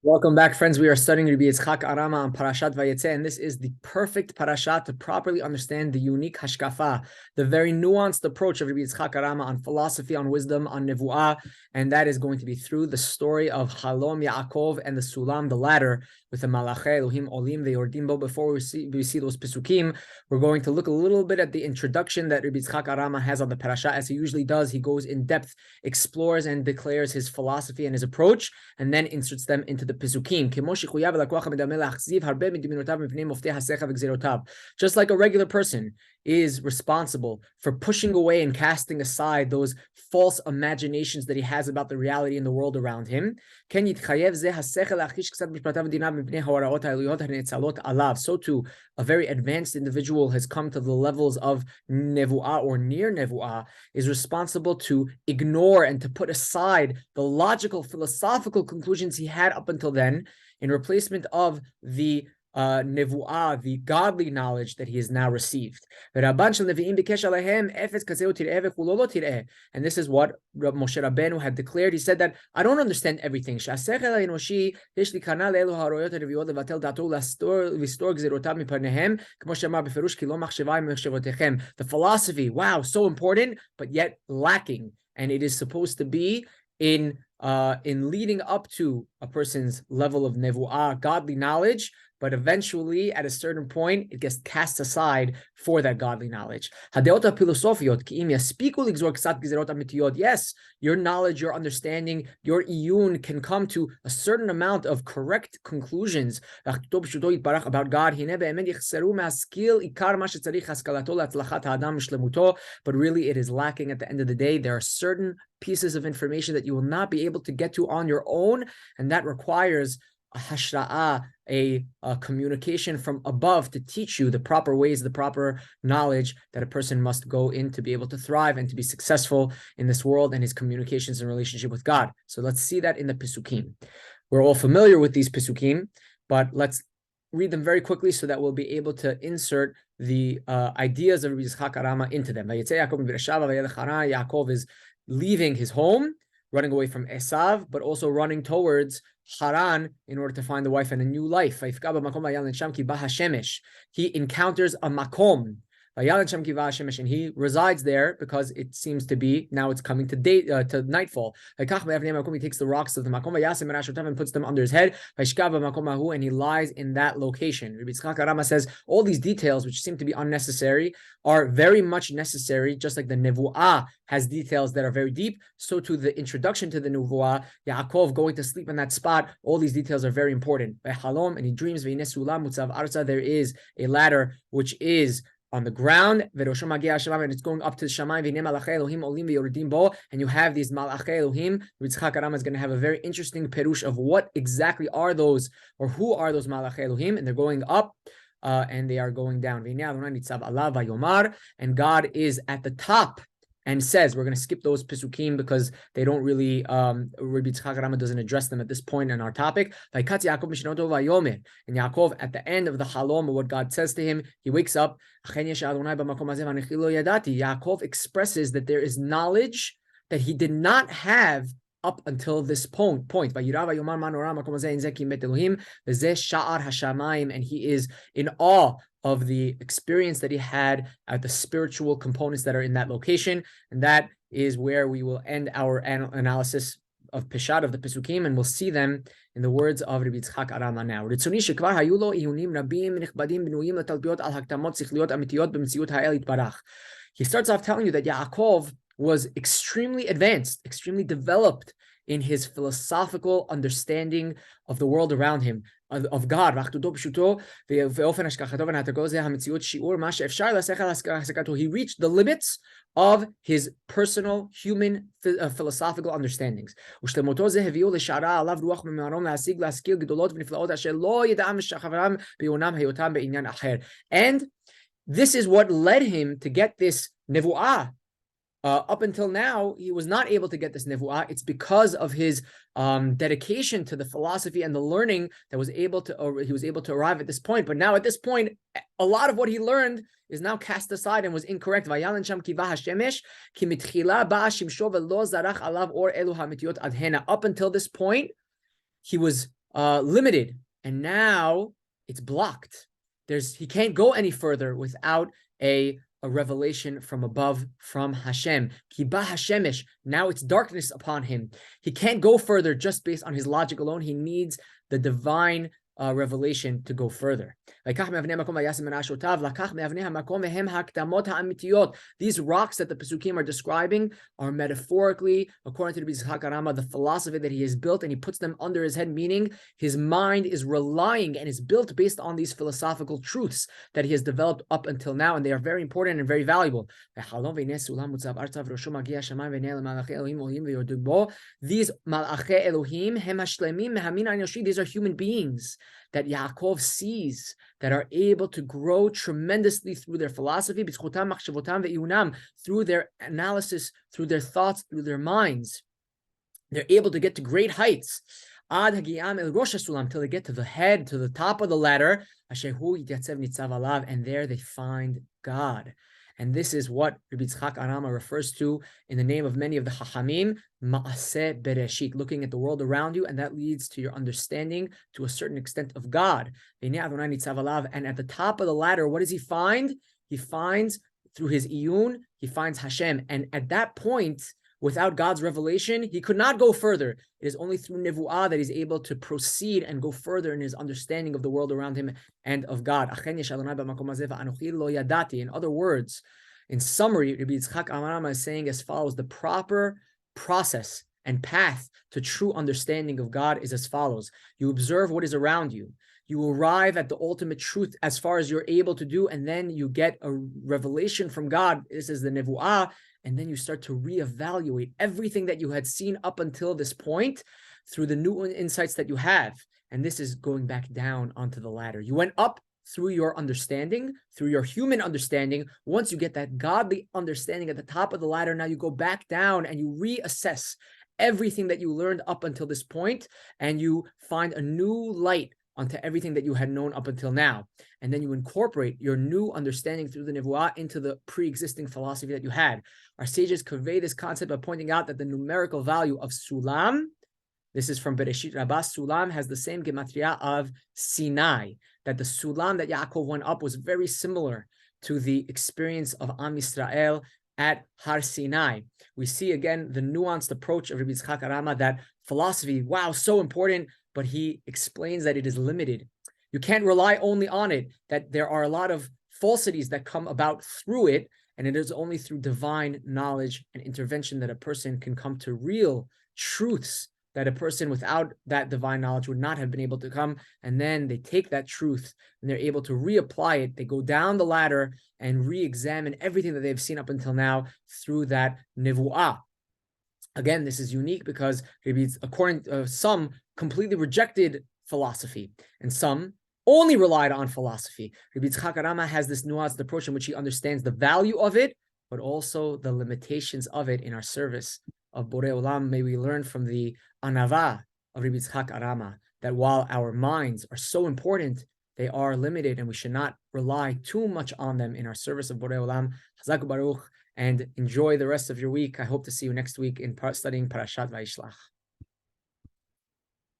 Welcome back, friends. We are studying Rabbi Yishak Arama on Parashat Vayesse, and this is the perfect parasha to properly understand the unique hashkafa, the very nuanced approach of Rabbi Yishak Arama on philosophy, on wisdom, on nevuah, and that is going to be through the story of Halom Yaakov and the Sulam, the ladder, with the Malachei Elohim Olim veYordim Bo. Before we see those pesukim, we're going to look a little bit at the introduction that Rabbi Yishak Arama has on the parasha, as he usually does. He goes in depth, explores, and declares his philosophy and his approach, and then inserts them into the Pesukim. Just like a regular person is responsible for pushing away and casting aside those false imaginations that he has about the reality in the world around him, so too a very advanced individual has come to the levels of nevuah or near nevuah, is responsible to ignore and to put aside the logical, philosophical conclusions he had up until then in replacement of the nevuah, the godly knowledge that he has now received. And this is what Moshe Rabbeinu had declared. He said that I don't understand everything. The philosophy, wow, so important, but yet lacking. And it is supposed to be in leading up to a person's level of nevuah, godly knowledge, but eventually, at a certain point, it gets cast aside for that godly knowledge. Yes, your knowledge, your understanding, your iyun can come to a certain amount of correct conclusions about God. But really, it is lacking at the end of the day. There are certain pieces of information that you will not be able to get to on your own, and that requires a hashra'ah, a communication from above to teach you the proper ways, the proper knowledge that a person must go in to be able to thrive and to be successful in this world and his communications and relationship with God. So let's see that in the Pesukim. We're all familiar with these Pesukim, but let's read them very quickly so that we'll be able to insert the ideas of Rabbi Yishak Arama into them. Yaakov is leaving his home, running away from Esav, but also running towards Haran in order to find a wife and a new life. He encounters a makom, and he resides there because it seems to be now it's coming to nightfall. He takes the rocks of the makom and puts them under his head, and he lies in that location. Rabbi Yishak Arama says all these details, which seem to be unnecessary, are very much necessary. Just like the nevuah has details that are very deep, so too the introduction to the nevuah, Yaakov going to sleep in that spot, all these details are very important. And he dreams, there is a ladder which is on the ground, and it's going up to the Shamayim, and you have these Malachei Elohim. Yishak Arama is going to have a very interesting perush of what exactly are those, or who are those Malachei Elohim, and they're going up, and they are going down. And God is at the top and says, we're going to skip those pesukim because they don't really, Rabbi Yishak Arama doesn't address them at this point in our topic. And Yaakov, at the end of the halom, what God says to him, he wakes up. Yaakov expresses that there is knowledge that he did not have up until this point. And he is in awe of the experience that he had at the spiritual components that are in that location. And that is where we will end our analysis of Peshat, of the Pesukim, and we'll see them in the words of Rabbi Yishak Arama now. He starts off telling you that Yaakov was extremely advanced, extremely developed in his philosophical understanding of the world around him, of God. He reached the limits of his personal human philosophical understandings. And this is what led him to get this nevuah. Up until now, he was not able to get this nevuah. It's because of his dedication to the philosophy and the learning that he was able to arrive at this point. But now at this point, a lot of what he learned is now cast aside and was incorrect. Up until this point, he was limited, and now it's blocked. He can't go any further without a revelation from above, from Hashem. Kiba Hashemish, now it's darkness upon him. He can't go further just based on his logic alone. He needs the divine revelation to go further. These rocks that the Pesukim are describing are metaphorically, according to the Yishak Arama, the philosophy that he has built, and he puts them under his head, meaning his mind is relying and is built based on these philosophical truths that he has developed up until now, and they are very important and very valuable. These Malache Elohim, these are human beings that Yaakov sees that are able to grow tremendously through their philosophy, through their analysis, through their thoughts, through their minds. They're able to get to great heights until they get to the head, to the top of the ladder, and there they find God. And this is what Rabbi Yitzchak Arama refers to in the name of many of the Chachamim, Ma'aseh Bereshit, looking at the world around you, and that leads to your understanding to a certain extent of God. And at the top of the ladder, what does he find? He finds, through his iyun, he finds Hashem. And at that point, without God's revelation, he could not go further. It is only through Nevu'ah that he's able to proceed and go further in his understanding of the world around him and of God. In other words, in summary, Rabbi Yitzchak Arama is saying as follows: the proper process and path to true understanding of God is as follows. You observe what is around you. You arrive at the ultimate truth as far as you're able to do, and then you get a revelation from God. This is the Nevu'ah. And then you start to reevaluate everything that you had seen up until this point through the new insights that you have. And this is going back down onto the ladder. You went up through your understanding, through your human understanding. Once you get that godly understanding at the top of the ladder, now you go back down and you reassess everything that you learned up until this point, and you find a new light onto everything that you had known up until now. And then you incorporate your new understanding through the Nevuah into the pre-existing philosophy that you had. Our sages convey this concept by pointing out that the numerical value of Sulam, this is from Bereshit Rabbah, Sulam has the same gematria of Sinai, that the Sulam that Yaakov went up was very similar to the experience of Am Yisrael at Har Sinai. We see again the nuanced approach of Rabbi Yitzchak Arama, that philosophy, wow, so important, but he explains that it is limited. You can't rely only on it, that there are a lot of falsities that come about through it, and it is only through divine knowledge and intervention that a person can come to real truths that a person without that divine knowledge would not have been able to come. And then they take that truth and they're able to reapply it. They go down the ladder and re-examine everything that they've seen up until now through that nevu'ah. Again, this is unique because according to some completely rejected philosophy, and some only relied on philosophy. Rabbi Yitzchak Arama has this nuanced approach in which he understands the value of it, but also the limitations of it in our service of Borei Olam. May we learn from the anava of Rabbi Yitzchak Arama that while our minds are so important, they are limited, and we should not rely too much on them in our service of Borei Olam. Chazak Baruch, and enjoy the rest of your week. I hope to see you next week in studying Parashat Vayishlach.